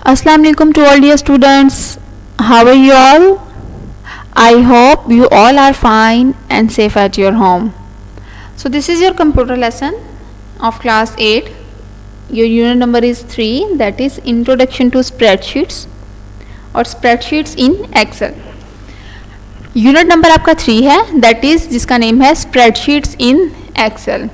Assalamu alaikum to all dear students. How are you all? I hope you all are fine and safe at your home. So this is your computer lesson of class 8. Your unit number is 3, that is Introduction to Spreadsheets or Spreadsheets in Excel. Unit number आपका 3 है, that is जिसका name है spreadsheets in Excel.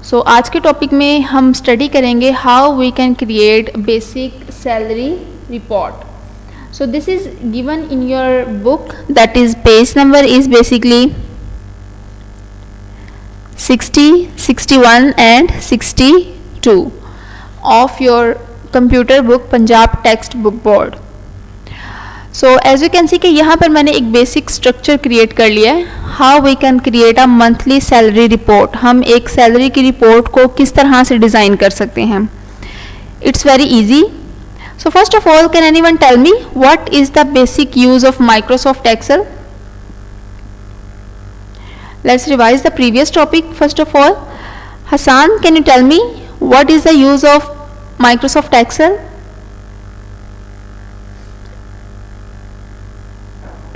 So आज के topic में हम study करेंगे how we can create basic salary report. So this is given in your book, that is page number is basically 60, 61 and 62 of your computer book Punjab textbook board. So as you can see कि यहाँ पर मैंने एक basic structure create कर लिया है. How we can create a monthly salary report. हम एक सैलरी की रिपोर्ट को किस तरह से डिज़ाइन कर सकते हैं. It's very easy. So first of all, can anyone tell me what is the basic use of Microsoft Excel. Let's revise the previous topic. First of all, Hasan, can you tell me what is the use of Microsoft Excel.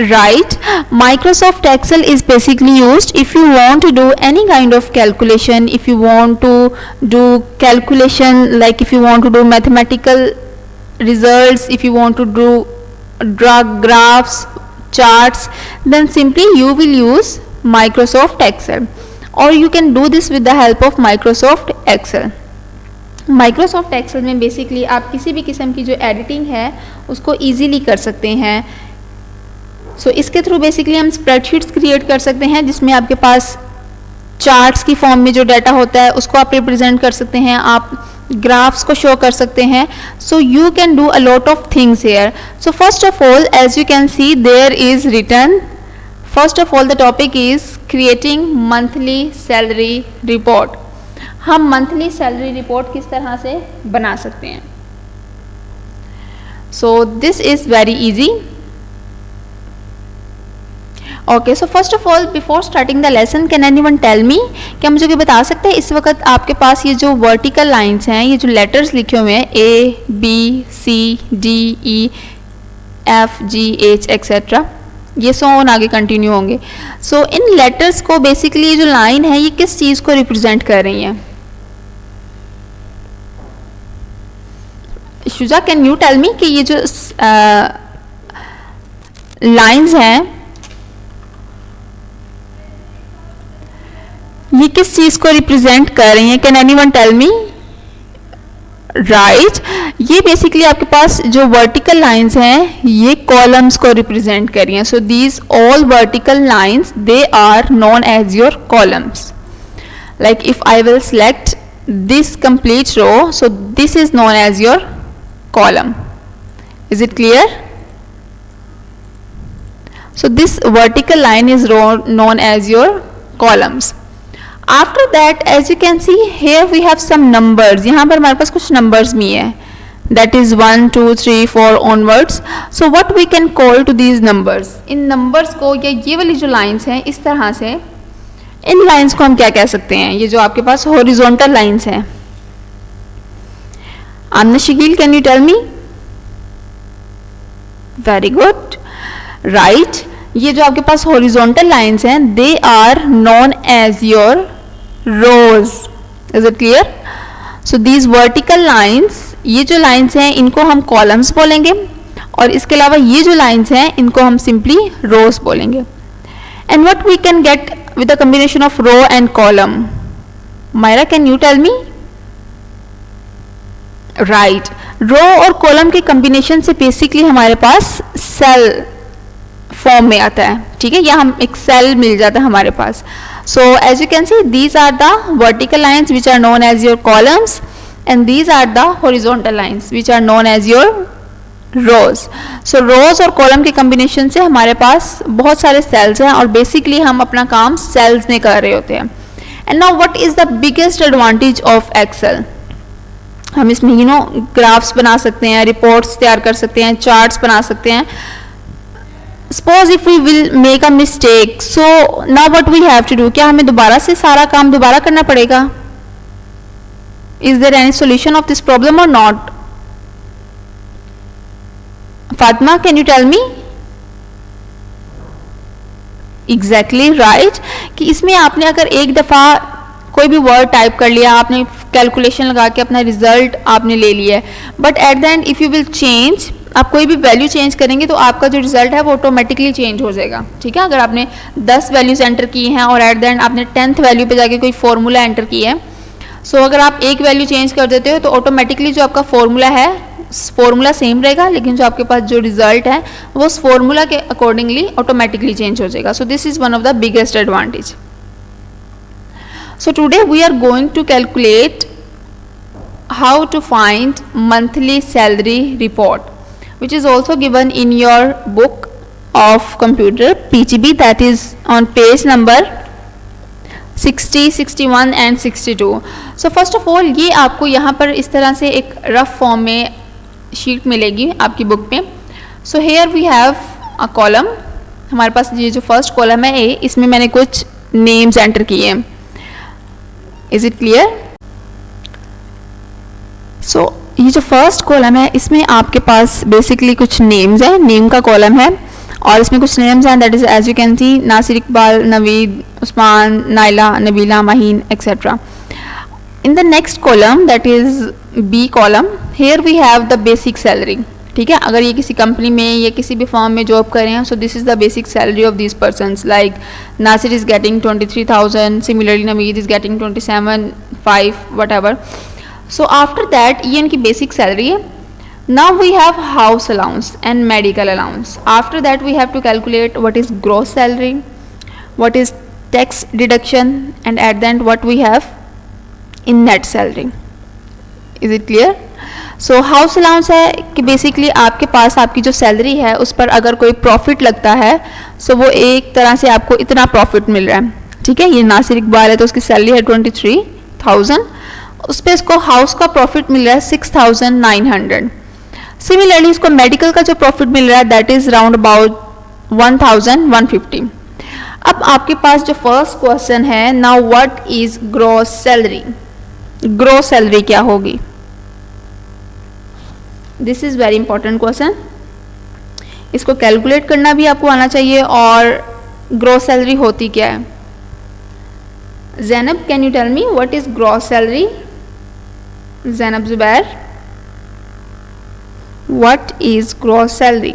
Right, Microsoft Excel is basically used if you want to do any kind of calculation, if you want to do calculation, like if you want to do mathematical results, if you want to do graphs, charts, then simply you will use Microsoft Excel, or you can do this with the help of Microsoft Excel. Microsoft Excel में basically आप किसी भी किस्म की जो editing है उसको easily कर सकते हैं. सो इसके थ्रू बेसिकली हम स्प्रेडशीट्स क्रिएट कर सकते हैं जिसमें आपके पास चार्ट्स की फॉर्म में जो डाटा होता है उसको आप रिप्रेजेंट कर सकते हैं, आप ग्राफ्स को शो कर सकते हैं. So you can do a lot of things here. So first of all, as you can see there is written, first of all the topic is creating monthly salary report. हम monthly salary report किस तरह से बना सकते हैं. So this is very easy. Okay, so first of all, before starting the lesson, can anyone tell me, क्या मुझे बता सकते हैं इस वक्त आपके पास ये जो वर्टिकल लाइंस हैं, ये जो लेटर्स लिखे हुए हैं A B C D E F G H etcetera, ये सो ऑन आगे कंटिन्यू होंगे. सो इन लेटर्स को बेसिकली जो लाइन है ये किस चीज़ को रिप्रेजेंट कर रही हैं. Shuja, can you tell me कि ये जो लाइंस हैं ये किस चीज को रिप्रेजेंट कर रही हैं. Can anyone tell me. Right, ये बेसिकली आपके पास जो वर्टिकल लाइंस हैं ये कॉलम्स को रिप्रेजेंट कर रही हैं. So these all vertical lines they are known as your columns. Like if I will select this complete row, so this is known as your column. Is it clear. So this vertical line is known as your columns. After that, as you can see here we have some numbers. यहाँ पर हमारे पास कुछ numbers भी हैं, that is 1 2 3 4 onwards. So what we can call to these numbers. In numbers को या ये वाली जो lines हैं इस तरह से, इन lines को हम क्या कह सकते हैं. ये जो आपके पास horizontal lines हैं. आमना Shakeel, can you tell me. Very good. Right. ये जो आपके पास horizontal lines हैं they are known as your rows. Is it clear? So these vertical lines, ये जो lines हैं इनको हम columns बोलेंगे और इसके अलावा ये जो lines हैं इनको हम simply rows बोलेंगे. And what we can get with the combination of row and column. Myra, can you tell me? Right. Row और column के combination से basically हमारे पास cell फॉर्म में आता है. ठीक है, या हम एक सेल मिल जाता है हमारे पास. So as you can see these are the vertical lines which are known as your columns and these are the horizontal lines which are known as your rows. So rows और column के combination से हमारे पास बहुत सारे sales हैं और basically हम अपना काम सेल्स में कर रहे होते हैं. And now what is the biggest advantage of Excel. हम इसमें ग्राफ्स बना सकते हैं, रिपोर्ट्स तैयार कर सकते हैं, चार्ट्स बना सकते हैं. Suppose if we will make a mistake, so now what we have to do. क्या हमें दोबारा से सारा काम दोबारा करना पड़ेगा. Is there any solution of this problem or not? Fatima, can you tell me? Exactly right, कि इसमें आपने अगर एक दफ़ा कोई भी वर्ड टाइप कर लिया, आपने कैलकुलेशन लगा के अपना रिजल्ट आपने ले लिया है, but at the and if you will change, आप कोई भी वैल्यू चेंज करेंगे तो आपका जो रिजल्ट है वो ऑटोमेटिकली चेंज हो जाएगा। ठीक है, अगर आपने 10 वैल्यूज एंटर की हैं और एट द एंड आपने 10th वैल्यू पे जाके कोई फॉर्मूला एंटर किया है, सो अगर आप एक वैल्यू चेंज कर देते हो तो ऑटोमेटिकली जो आपका फॉर्मूला है, फॉर्मूला सेम रहेगा, लेकिन जो आपके पास जो रिजल्ट है वो उस फॉर्मूला के अकॉर्डिंगली ऑटोमेटिकली चेंज हो जाएगा। So this is one of the biggest advantage. So today we are going to calculate how to find monthly salary report, which is also given in your book of computer PGB, that is on page number 60, 61 and 62. So first of all ये आपको यहाँ पर इस तरह से एक rough form में sheet मिलेगी आपकी बुक में। So here we have a column, हमारे पास ये जो फर्स्ट कॉलम है ए, इसमें मैंने कुछ नेम्स एंटर किए हैं। Is it clear? सो ये जो फर्स्ट कॉलम है इसमें आपके पास बेसिकली कुछ नेम्स हैं, नेम का कॉलम है और इसमें कुछ नेम्स हैं, that is as you can see Nasir Iqbal, Naveed, Usman, Naila, Nabeela, Maheen etcetera. In the next column that is B column, here we have the basic salary. ठीक है, अगर ये किसी कंपनी में या किसी भी फर्म में जॉब कर रहे हैं, so this is the basic salary of this persons, like Nasir is getting 23,000, similarly Naveed is getting 27,500 whatever. So after that ये इनकी basic salary है। Now we have house allowance and medical allowance. After that we have to calculate what is gross salary, what is tax deduction, and at the end what we have in net salary. Is it clear? So house allowance है कि basically आपके पास आपकी जो salary है उस पर अगर कोई प्रॉफिट लगता है, सो वो एक तरह से आपको इतना प्रॉफिट मिल रहा है। ठीक है, ये नासिर इकबाल है तो उसकी सैलरी है 23,000, उस पर इसको हाउस का प्रॉफिट मिल रहा है 6,900। सिमिलरली इसको मेडिकल का जो प्रॉफिट मिल रहा है दैट इज राउंड अबाउट 1,150। अब आपके पास जो फर्स्ट क्वेश्चन है, now what is gross salary? Gross salary क्या होगी? This is very important question, इसको कैलकुलेट करना भी आपको आना चाहिए और ग्रॉस सैलरी होती क्या है? Zainab, can you tell me what is gross salary? Zainab Zubair, what is gross salary?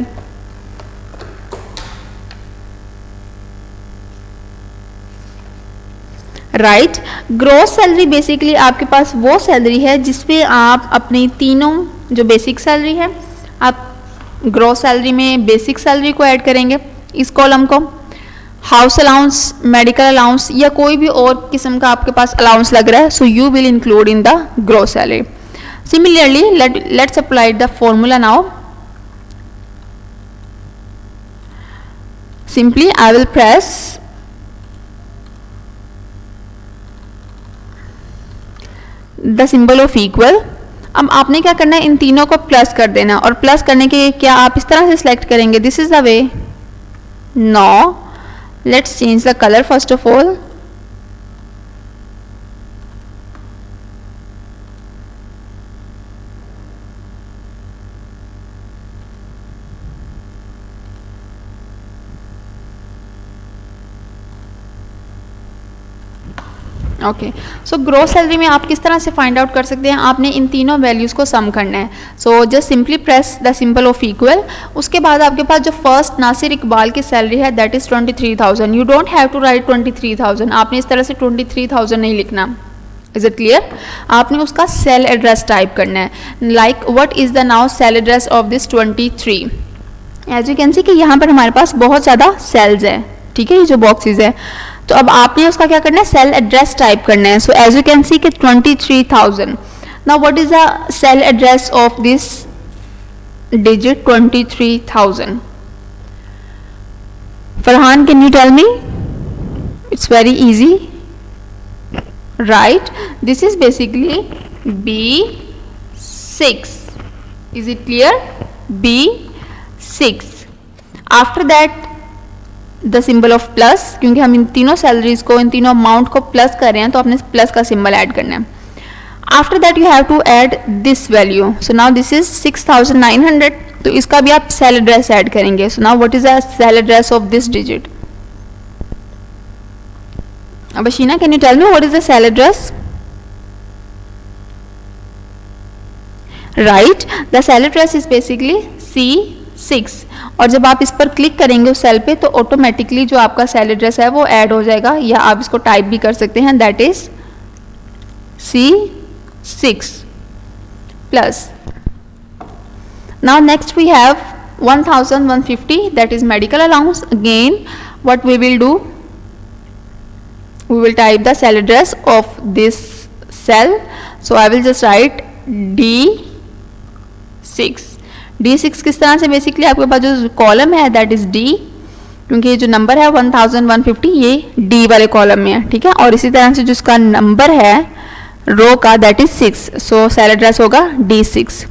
Right, gross salary basically आपके पास वो सैलरी है जिसपे आप अपनी तीनों जो बेसिक सैलरी है, आप ग्रॉस सैलरी में बेसिक सैलरी को ऐड करेंगे, इस कॉलम को, हाउस अलाउंस, मेडिकल अलाउंस या कोई भी और किस्म का आपके पास अलाउंस लग रहा है, सो you will include in the gross salary. Similarly let's apply the formula now. Simply I will press the symbol of equal. अब आपने क्या करना है, इन तीनों को प्लस कर देना, और प्लस करने के क्या आप इस तरह से सिलेक्ट करेंगे, this is the way? No, let's change the color first of all। Okay, so gross salary में आप किस तरह से फाइंड आउट कर सकते हैं, आपने इन तीनों वैल्यूज़ को सम करना है। So just simply press the symbol of equal. उसके बाद आपके पास जो फर्स्ट नासिर इकबाल की सैलरी है that is 23,000। You don't have to write 23,000, आपने इस तरह से 23,000 नहीं लिखना। Is it clear? आपने उसका सेल एड्रेस टाइप करना है, like what is the now cell address of this 23। As you can see कि यहाँ पर हमारे पास बहुत ज़्यादा सेल्स है। ठीक है, ये जो बॉक्सेस है, तो अब आपने उसका क्या करना है, सेल एड्रेस टाइप करना है। So as you can see कि 23,000। Now what is the cell address of this digit 23,000? Farhan, can you tell me? It's very easy, right? This is basically B6। Is it clear? B6। After that the symbol of plus, क्योंकि हम इन तीनों salaries को, इन तीनों amount को plus कर रहे हैं तो आपने प्लस का सिंबल ऐड करना है। After that you have to add this value. So now this is 6,900 तो इसका भी आप सेल एड्रेस ऐड करेंगे. So now what is the cell address of this digit? Abashina, can you tell me what is the cell address? Right, the cell address is basically C6. और जब आप इस पर क्लिक करेंगे उस cell पे तो ऑटोमेटिकली जो आपका सेल एड्रेस है वो ऐड हो जाएगा, या आप इसको टाइप भी कर सकते हैं, that is C6 plus. Now next we have 1150, that is medical allowance. Again what we will do, we will type the cell address of this cell. So I will just write D6. D6 किस तरह से, basically आपके पास जो column है that is D, क्योंकि ये जो नंबर है 1150 ये D वाले कॉलम में है, ठीक है. और इसी तरह से जो इसका नंबर है रो का that is 6. So cell address होगा D6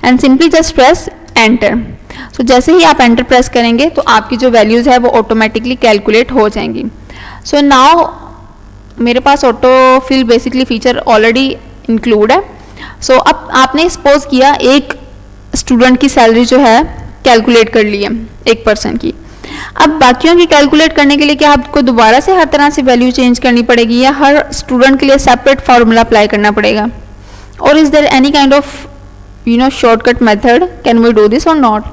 and simply just press enter. So जैसे ही आप एंटर प्रेस करेंगे तो आपकी जो वैल्यूज है वो ऑटोमेटिकली कैलकुलेट हो जाएंगी. सो नाउ मेरे पास auto fill basically feature already include है. सो अब आपने सपोज किया एक स्टूडेंट की सैलरी जो है कैलकुलेट कर ली है एक पर्सन की. अब बाकियों की कैलकुलेट करने के लिए क्या आपको दोबारा से हर तरह से वैल्यू चेंज करनी पड़ेगी, या हर स्टूडेंट के लिए सेपरेट फार्मूला अप्लाई करना पड़ेगा? और is there any kind of shortcut method, can we do this or not?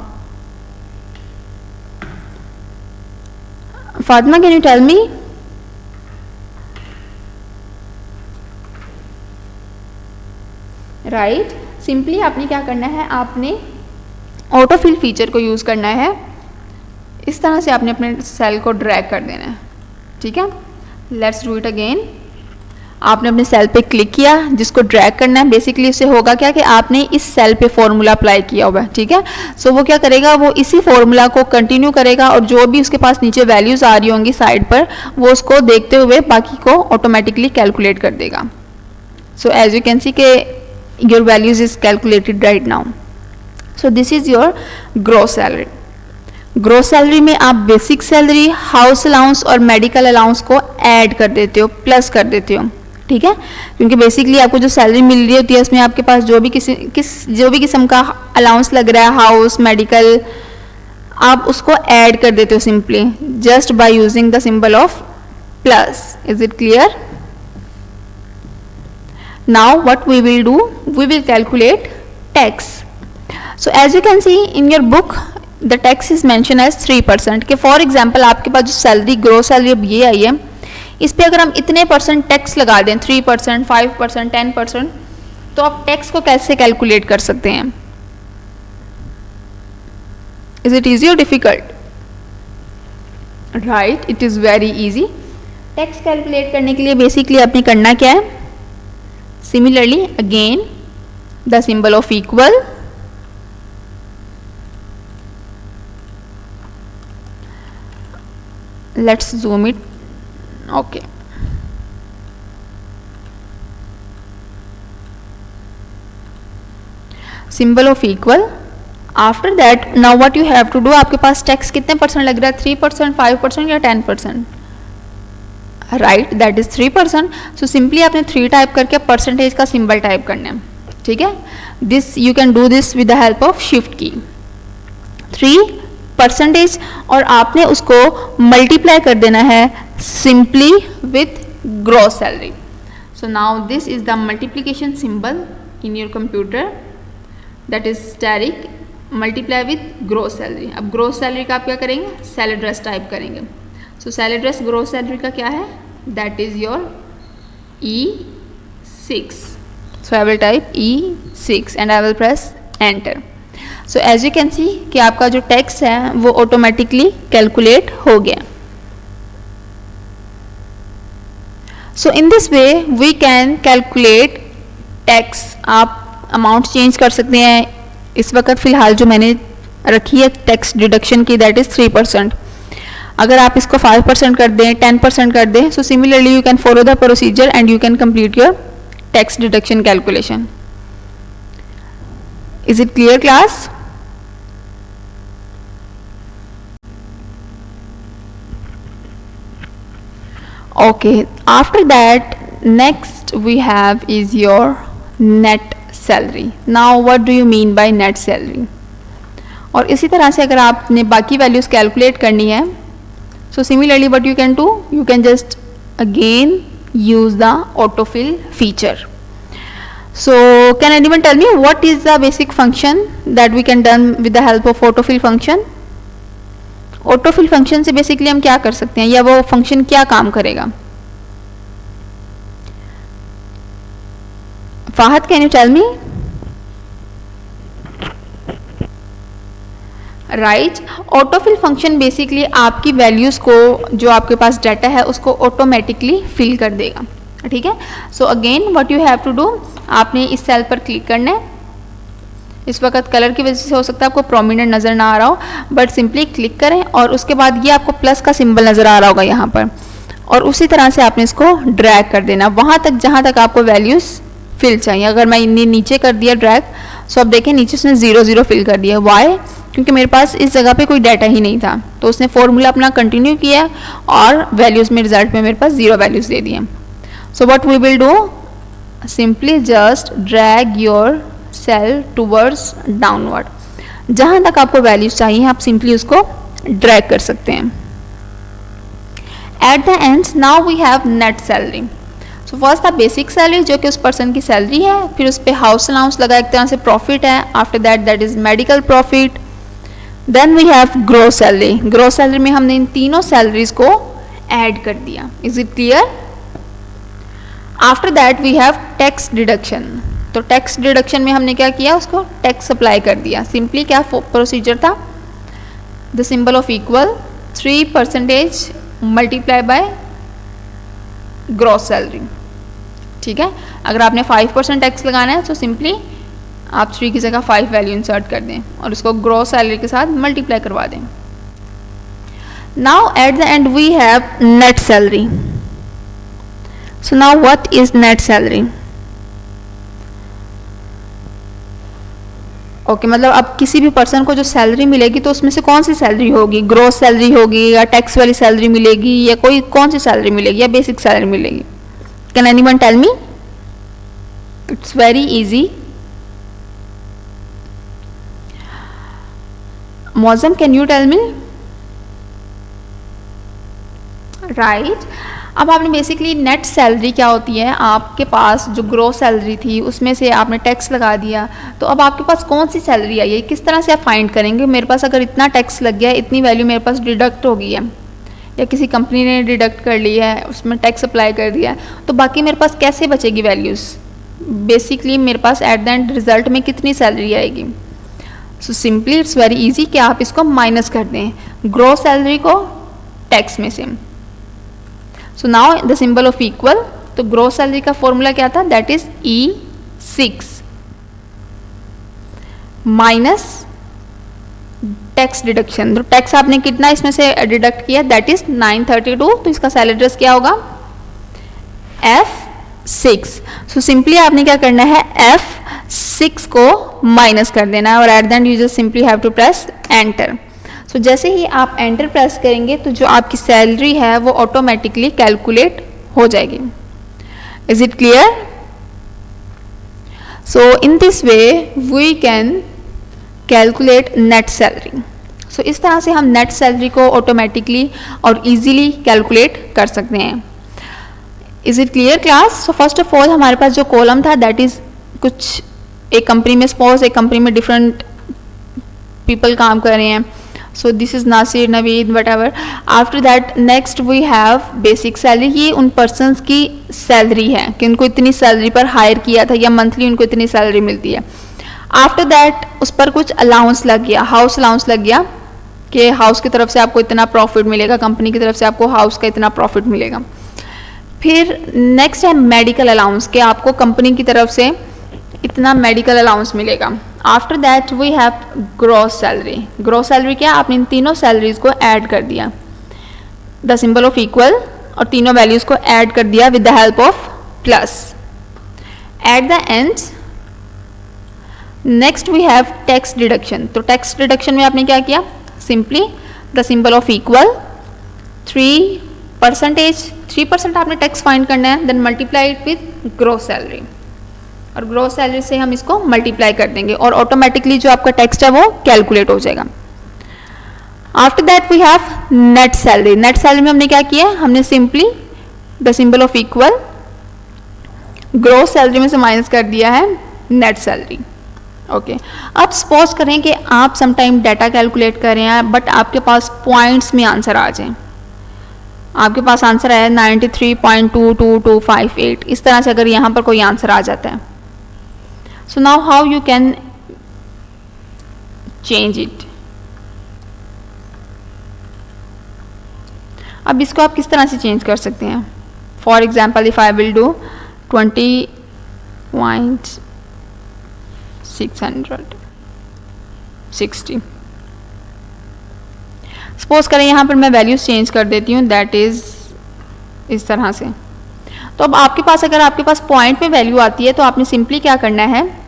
Fatima, can you tell me? Right, simply आपने क्या करना है, आपने ऑटोफिल फीचर को यूज़ करना है. इस तरह से आपने अपने सेल को ड्रैग कर देना है, ठीक है. Let's do it again. आपने अपने सेल पे क्लिक किया, जिसको ड्रैग करना है, बेसिकली उससे होगा क्या कि आपने इस सेल पे फॉर्मूला अप्लाई किया हुआ है, ठीक है. सो वो क्या करेगा, वो इसी फॉर्मूला को कंटिन्यू करेगा और जो भी उसके पास नीचे वैल्यूज आ रही होंगी साइड पर वो उसको देखते हुए बाकी को ऑटोमेटिकली कैलकुलेट कर देगा. So as you can see के your values is calculated right now. So this is your gross salary. Gross salary में आप बेसिक सैलरी, हाउस अलाउंस और मेडिकल अलाउंस को ऐड कर देते हो, प्लस कर देते हो, ठीक है. क्योंकि बेसिकली आपको जो सैलरी मिल रही होती है उसमें आपके पास जो भी किस्म का अलाउंस लग रहा है, हाउस, मेडिकल, आप उसको ऐड कर देते हो simply just by using the symbol of plus. Is it clear? Now what we will do, we will calculate tax. So as you can see in your book the tax is mentioned as 3%. के for example आपके पास जो salary gross salary अब ये आई है, इस पे अगर हम इतने परसेंट टैक्स लगा दें 3%, 5%, 10%, तो आप टैक्स को कैसे कैलकुलेट कर सकते हैं? इज इट ईजी और difficult? Right, it is very easy. Tax calculate करने के लिए बेसिकली आपने करना क्या है, similarly again the symbol of equal, let's zoom it. Okay, symbol of equal. After that now what you have to do, आपके पास टैक्स कितने परसेंट लग रहा है, 3%, 5% या 10%? Right, that is 3%. So simply आपने 3 टाइप करके परसेंटेज का सिंबल टाइप करना है, ठीक है. This you can do this with the help of shift की. 3% और आपने उसको मल्टीप्लाई कर देना है simply with gross salary. So now this is the multiplication symbol in your computer, that is asterisk multiply with gross salary. अब gross salary का आप क्या करेंगे, सेल एड्रेस टाइप करेंगे. सो सेल एड्रेस ग्रॉस सैलरी का क्या है, that is your E6. So I will type E6 and I will press enter. So as you can see कि आपका जो टैक्स है वो ऑटोमेटिकली कैलकुलेट हो गया. So in this way we can calculate tax. आप अमाउंट चेंज कर सकते हैं. इस वक्त फिलहाल जो मैंने रखी है टैक्स डिडक्शन की, दैट इज 3%. अगर आप इसको 5% कर दें, 10% कर दें, so similarly you can follow the procedure and you can complete your tax deduction calculation. Is it clear class? Okay, after that next we have is your net salary. Now what do you mean by net salary? और इसी तरह से अगर आपने बाकी values calculate करनी है, so similarly what you can do, you can just again use the autofill feature. So can anyone tell me what is the basic function that we can done with the help of autofill function? autofill function से basically हम क्या कर सकते हैं, या वो function क्या काम करेगा? Fahad, can you tell me? Right, autofill function basically आपकी वैल्यूज़ को, जो आपके पास डाटा है उसको ऑटोमेटिकली फिल कर देगा, ठीक है. So again what you have to do, आपने इस सेल पर क्लिक करना है. इस वक्त कलर की वजह से हो सकता है आपको प्रोमिनेंट नज़र ना आ रहा हो, बट सिंपली क्लिक करें और उसके बाद ये आपको प्लस का सिंबल नज़र आ रहा होगा यहाँ पर, और उसी तरह से आपने इसको ड्रैग कर देना वहाँ तक जहाँ तक आपको वैल्यूज़ फिल चाहिए. अगर मैं इन्हें नीचे कर दिया ड्रैग, सो अब देखें नीचे उसने 0 0 फिल कर दिया. वाई? क्योंकि मेरे पास इस जगह पे कोई डाटा ही नहीं था, तो उसने फॉर्मूला अपना कंटिन्यू किया और वैल्यूज़ में रिजल्ट में मेरे पास 0 वैल्यूज़ दे दिए. So what we will do, simply just drag your cell towards downward. जहाँ तक आपको वैल्यूज़ चाहिए आप सिंपली उसको ड्रैग कर सकते हैं. At the end now we have net salary. So first था बेसिक सैलरी जो कि उस पर्सन की सैलरी है, फिर उस पर हाउस अलाउंस लगा, एक तरह से प्रॉफिट है. After that is medical profit. Then we have gross salary. Gross salary में हमने इन तीनों सैलरीज को ऐड कर दिया. Is it clear? After that we have tax deduction. तो टैक्स डिडक्शन में हमने क्या किया, उसको टैक्स अप्लाई कर दिया. सिंपली क्या प्रोसीजर था, the symbol of equal 3% multiply by gross salary. ठीक है, अगर आपने 5% टैक्स लगाना है तो सिंपली आप 3 की जगह 5 वैल्यू इंसर्ट कर दें और उसको ग्रॉस सैलरी के साथ मल्टीप्लाई करवा दें. Now at the end we have net salary. So now what is net salary? Okay, मतलब अब किसी भी पर्सन को जो सैलरी मिलेगी तो उसमें से कौन सी सैलरी होगी, ग्रॉस सैलरी होगी या टैक्स वाली सैलरी मिलेगी या कोई कौन सी सैलरी मिलेगी या बेसिक सैलरी मिलेगी? Can anyone tell me? It's very easy. Moazzam, can you tell me? Right, अब आपने बेसिकली नेट सैलरी क्या होती है, आपके पास जो ग्रॉस सैलरी थी उसमें से आपने टैक्स लगा दिया, तो अब आपके पास कौन सी सैलरी आई है, किस तरह से आप फाइंड करेंगे? मेरे पास अगर इतना टैक्स लग गया, इतनी वैल्यू मेरे पास डिडक्ट हो गई है या किसी कंपनी ने डिडक्ट कर ली है, उसमें टैक्स अप्लाई कर दिया है, तो बाकी मेरे पास कैसे बचेगी वैल्यूज़? बेसिकली मेरे पास एट द एंड रिजल्ट में कितनी सैलरी आएगी? So simply it's very easy कि आप इसको माइनस कर दें ग्रॉस सैलरी को टैक्स में से. So now the symbol of equal, तो ग्रॉस सैलरी का फॉर्मूला क्या था, that is E6 minus tax deduction. तो टैक्स आपने कितना इसमें से डिडक्ट किया, दैट इज 932. तो इसका सेल एड्रेस क्या होगा, F6. सो सिंपली आपने क्या करना है, F6 को माइनस कर देना है और at the end you just simply have to press enter. So जैसे ही आप एंटर प्रेस करेंगे तो जो आपकी सैलरी है वो ऑटोमेटिकली कैलकुलेट हो जाएगी. Is it clear? So in this way we can calculate net salary. So इस तरह से हम नेट सैलरी को ऑटोमेटिकली और इजीली कैलकुलेट कर सकते हैं. Is it clear class? So first of all हमारे पास जो कॉलम था दैट इज कुछ एक कंपनी में, सपोज एक कंपनी में डिफरेंट पीपल काम कर रहे हैं. So this is Nasir, Naveed, whatever. After that next we have basic salary. ये उन पर्सनस की सैलरी है कि उनको इतनी सैलरी पर हायर किया था या मंथली उनको इतनी सैलरी मिलती है. आफ्टर दैट उस पर कुछ अलाउंस लग गया, हाउस अलाउंस लग गया कि हाउस की तरफ से आपको इतना प्रॉफिट मिलेगा, कंपनी की तरफ से आपको हाउस का इतना प्रॉफिट मिलेगा. फिर नेक्स्ट है मेडिकल अलाउंस कि आपको कंपनी की तरफ से इतना मेडिकल अलाउंस मिलेगा. After that we have gross salary. Gross salary क्या, आपने इन तीनों सैलरीज को ऐड कर दिया, द सिंबल ऑफ इक्वल, और तीनों वैल्यूज को ऐड कर दिया with the help of plus. At the end next we have tax deduction. तो टैक्स डिडक्शन में आपने क्या किया, simply the symbol of equal 3% आपने टैक्स फाइंड करना है, then multiply it with gross salary. और ग्रॉस सैलरी से हम इसको मल्टीप्लाई कर देंगे और ऑटोमेटिकली जो आपका टेक्स्ट है वो कैलकुलेट हो जाएगा। After that we have net salary. Net salary में हमने क्या किया, हमने simply the symbol of equal gross salary में से माइनस कर दिया है नेट सैलरी। ओके, अब सपोज करें कि आप समटाइम डाटा कैलकुलेट कर रहे हैं बट आपके पास पॉइंट्स में आंसर आ जाए। आपके पास आंसर आया 93.22258, इस तरह से अगर यहाँ पर कोई आंसर आ जाता है, so now how you can change it. अब इसको आप किस तरह से चेंज कर सकते हैं। For example if I will do 20.660, suppose करें यहाँ पर मैं वैल्यूज चेंज कर देती हूँ, दैट इज इस तरह से। तो अब आपके पास अगर आपके पास पॉइंट में वैल्यू आती है तो आपने सिंपली क्या करना है,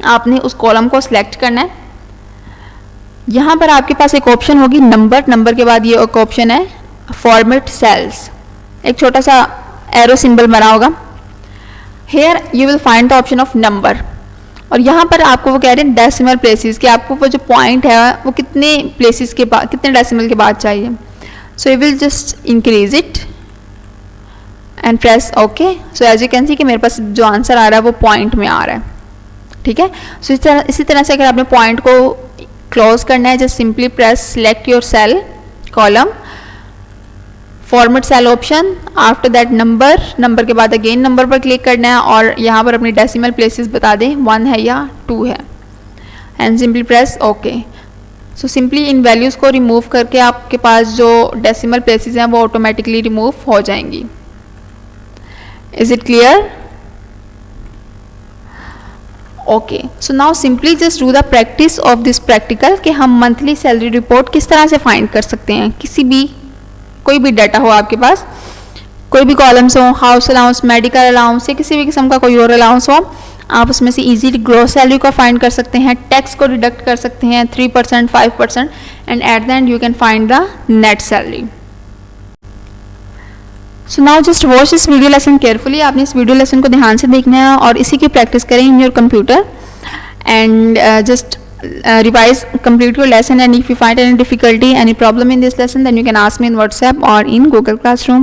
आपने उस कॉलम को सिलेक्ट करना है। यहाँ पर आपके पास एक ऑप्शन होगी नंबर, नंबर के बाद ये एक ऑप्शन है फॉर्मेट सेल्स, एक छोटा सा एरो सिंबल बना होगा। Here you will find the option of number, और यहाँ पर आपको वो कह रहे हैं डेसिमल प्लेसेस कि आपको वो जो पॉइंट है वो कितने प्लेसेस के बाद, कितने डेसिमल के बाद चाहिए। So you will just increase it and press okay. So as you can see कि मेरे पास जो आंसर आ रहा है वो पॉइंट में आ रहा है, ठीक है। सो इसी तरह से अगर आपने पॉइंट को क्लोज करना है, just simply press select your cell column, format cell option, after that number, number के बाद अगेन नंबर पर क्लिक करना है और यहाँ पर अपनी डेसिमल प्लेसेस बता दें 1 है या 2 है, and simply press okay. So simply in values को रिमूव करके आपके पास जो डेसिमल प्लेसेस हैं वो ऑटोमेटिकली रिमूव हो जाएंगी। Is it clear? Okay, so now simply just do the practice of this practical कि हम मंथली सैलरी रिपोर्ट किस तरह से फाइंड कर सकते हैं। किसी भी कोई भी डाटा हो आपके पास, कोई भी कॉलम्स हो, हाउस अलाउंस, मेडिकल अलाउंस या किसी भी किस्म का कोई और अलाउंस हो, आप उसमें से इजीली ग्रॉस सैलरी को फाइंड कर सकते हैं, टैक्स को डिडक्ट कर सकते हैं 3%, 5%, and eight the end you can find the net salary. So now just watch this video lesson carefully. आपने इस वीडियो लेसन को ध्यान से देखना है और इसी की प्रैक्टिस करें in your computer and just revise, complete your lesson, and if you find any difficulty, any problem in this lesson, then you can ask me in WhatsApp or in Google Classroom.